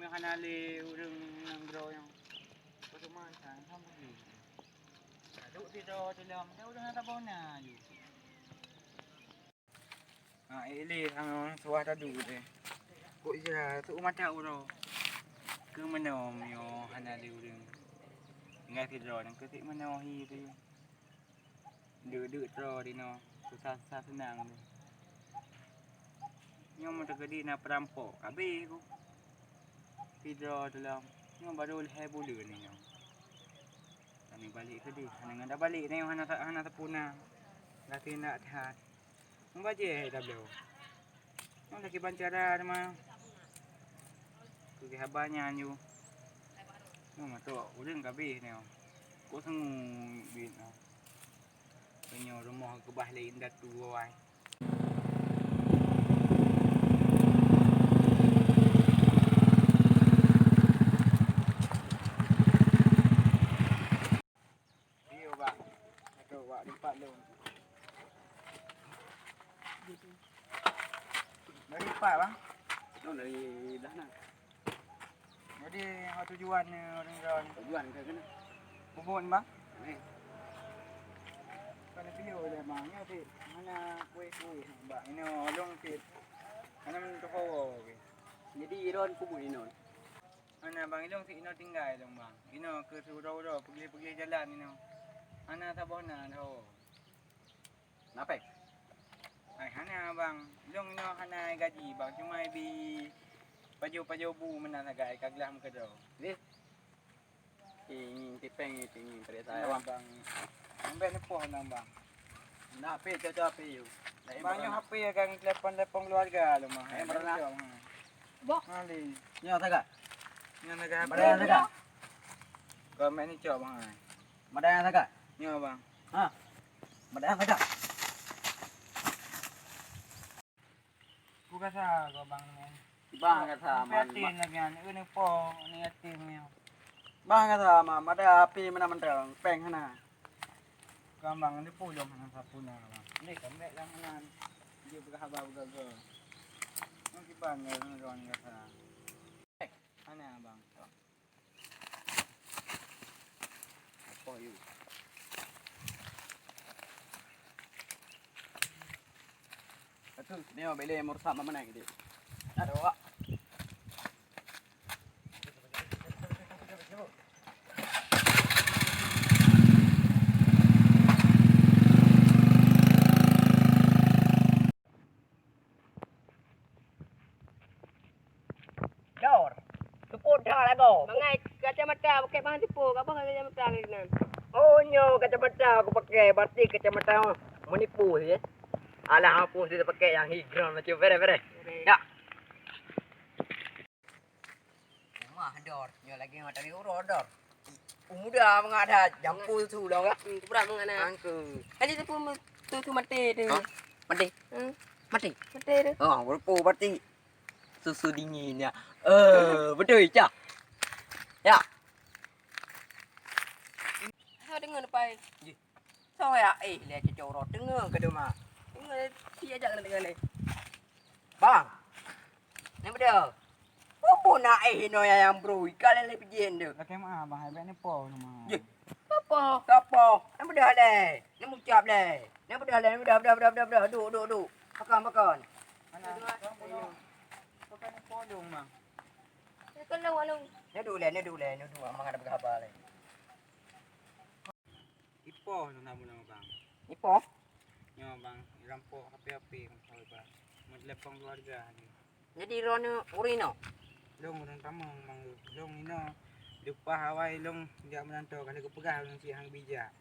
yung hanali urang ng draw yung pasuman sa sama di. Duk di draw dalam dah urang tabaw na yu. Ili ang suah tadu deh. Kok ija tu mata uro. Ke menom yo hanali urang. Ngai ti draw nang ketik mano hi tu. Duk draw di no. Susah senang tu. Nyom terjadi na perampok. Habis aku. Video dalam. Nyom baru leher bulu ni nyom. Kami balik tadi. Hana dah balik ni hana terpuna. Lati nak tahan. Membaca dah beliau. Nyom lagi bancara nama. Kuki habanya nyu. Nyom tu ulun kabeh ni. Ko sengu bin. Penyo rumah ke bahlin datu wai. Lipat lu. Dari lipat bang. Dari dah nak. Jadi apa tujuan orang Tujuan ke kena? bubun bang? Ni. Kana video dia bang. Ya ti mana kuih bang. Ini long ti. Mana tu kau okey. Jadi iron kubur inon. Mana bang ilong si ino tinggal dong bang. Ino ke surau-surau pergi jalan ino. Ana tabona dah. Napek. Ai hana bang. Ilong ino hana gaji bang. Cuma bi paju bu mana nagai kaglah muka dah. Ni. Ingin tipeng ingin teriak Saya saya bang. Ambil ni pohon bang. Napek cocok api you. Banyak HP akan telepon keluarga lu mah. Yang pernah. Bok. Ali. Nyo tagak. Yang naga HP. Madaya tagak. Komen ni cok bang. Madaya tagak. Nyo bang. Ha. Madaya tagak. Ku kasa ko bang ni. Bang kata Atin lagi an. Ini po ni atin ni. Bang kata madaya api mana menterang peng hana. Kambang ni pulong nang sapuna bang. Ni kambek lang nan. Dia berhabar bergaga. Nang kiban ni ron kata. Ana bang. Apa you? Betul. Ni beli mursak mana gitu. Ada wak. Dor. Tepuk dah lah kau. Bangai kacamata pakai bahan tipu. Apa kacamata ni nan? Oh nyo kacamata aku pakai. Berarti kacamata menipu je. Alah apa dia pakai yang higron macam vere. Ya. Mah dor. Nyo lagi mata ni uro dor. Muda mengada jampu tu dah kan. Berat mengana. Angku. Hari tu mati tu. Mati. Mati. Mati tu. Oh, berapa berarti susu dingin ya. Betul je. Ya. Sao dengar depan? Sao ya? Lihat cocok dengar ke dia mak? Dengar dia ajak dengar ni. Bang. Ni betul. Apa nak no yang bro? Ikan lele pijen tu. Laki mah bang. Habis ni po nama. Apa? Apa? Ni betul le. Ni mucap le. Ni betul le. Betul. Duk. Makan. Ana. Pakai ni po dong bang. Kalau ni duk le. Amang ada berkhabar le. Ipoh tu nama bang. Ipo? Nyo bang. Rampok api-api kau bang. Mau telepon keluarga ni. Jadi rono urino. Long orang tamang bang. Long ino. Lupa Hawaii long dia menantau kalau aku pegah long si hang bijak.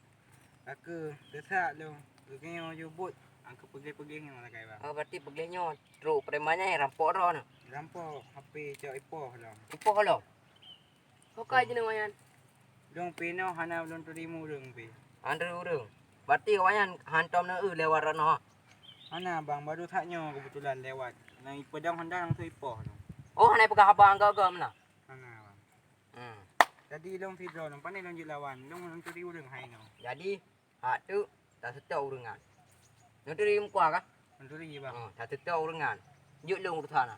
Aku desak long. Kenyo jubut. Angka pergi-pergi yang mana kai bang. Oh berarti pegelnya truk premanya rampok rono. Rampok HP cak ipoh long. Ipo kalau. Kau kai je dengan Long pino hana belum terima long pi. urung. Berarti kawan hantam na lewat rono. Hana bang baru taknya kebetulan lewat. Nang pedang Honda nang tu ipoh long. Oh hanai pegah abang agak mana? Hana bang. Hmm. Jadi long video long pandai long lawan. Long terima long hai no. Jadi hak tu tak setia urengan. Nanti rim kuah kah? Menteri bang. Tak setia urengan. Yuk lu urut sana.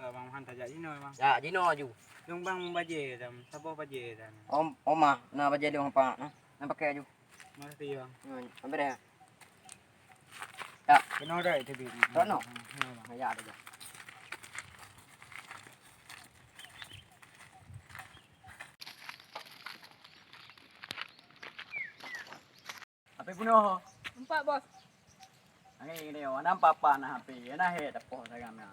bang hantar jak Cina bang. Ya, Jino ju. Yung bang baje tam, sabo baje tam. Oma, na ba jadi orang pak? Na pakai ju. Mesti bang. Ambil dah. Kena dah itu bi. Tak nak? bang. Ya ada je. Apa puno? Empat bos. Ang ini nampak apa na happy. Ana he tapo sa gamna.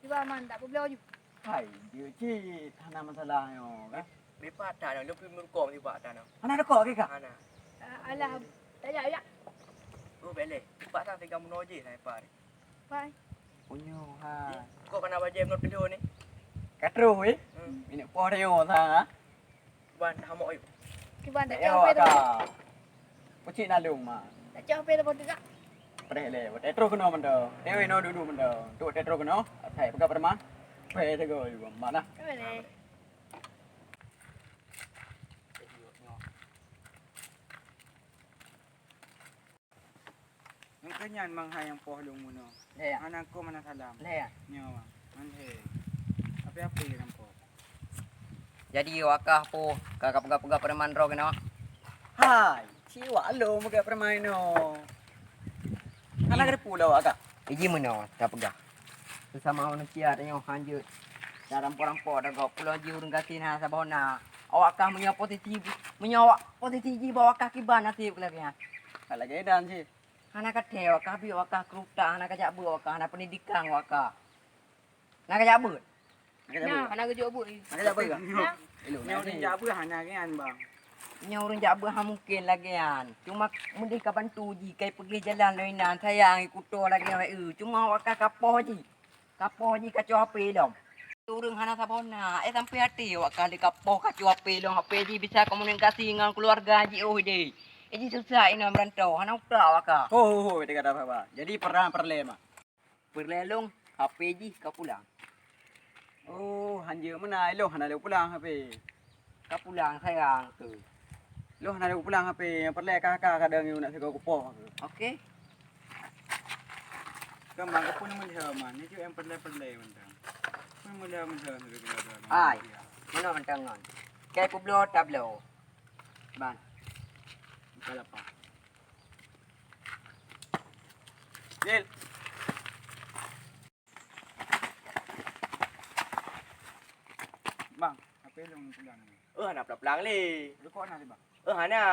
Tiba aman tak boleh laju. Hai, dia ci tanah masalah yo. Bepa tak dah, lebih merukau ni pak tak dah. Ana ada kok ke kak? Ana. Alah, tak ya ya. Oh bele. Pak tak pegang munoje saya pak. Bye. Punyo ha. Kau pernah baca menurut video ni? Katru eh. Ini po yo sa ha. Ban hamok ayo. Tiba tak Yo jauh pe tu. ka. Puci na lung ma. Tak jauh pe tu pun tak. Pre le, tetro kono mando. Dewe no dudu mando. Tu tetro kono. Thai pagka perma. Pe te go yu mana. Tak boleh. Yung kanyan manghayang pohlong mo no. Le ya. Anak ko manasalam. Le ya. Nyo bang. Manhe. Api ram po. Jadi wakah po kakak pegak-pegak pada mandro kena. Hai, ciwa lo mo kaya permain no. Ana kada pulau aga. Iji mana tak pegak. Bersama orang kia dengan hanjut. Dalam porang-por dah gak pulau ji urang kasih na sabona. Awak kah menyawak posisi bawa kaki ban nasib lagi ya. Kala gaya dan si. Anak kate awak kah bi awak kah keruta anak kajak bu awak kah anak pendidikan awak kah. Nak kajak bu. Nah, anak kerja bu. Nak kajak apa? Nah, Elo Nyo din jabu hana kan bang. Nya orang jak bu mungkin lagi kan. Cuma mendih ka bantu ji kai pergi jalan loinan sayang ikuto lagi cuma awak kah kapoh ji. Kapoh ji kacau HP dong. Turun hana sabona, sampai hati awak kali kapoh kacau HP dong. HP ji bisa komunikasi dengan keluarga ji oh deh. Ji susah ini merantau, hana utak awak kah. Oh, dia kata apa? Jadi pernah perlema. Berlelong HP ji kau pulang. Oh, hanja mana lo hana lo pulang HP. Kau pulang sayang tu. Lo hana lo pulang HP, perle kakak kadang you nak sego kupoh. Okey. Gamang ko naman haman. Ito yung perle-perle man tang. Kung mo lang man sa Ai. Mana mentangan. Kai publo tablo. Ban. Kala pa. Del. Bang, apa yung pulang ni? Nak pelang le. Lu ko na di bang? Hana.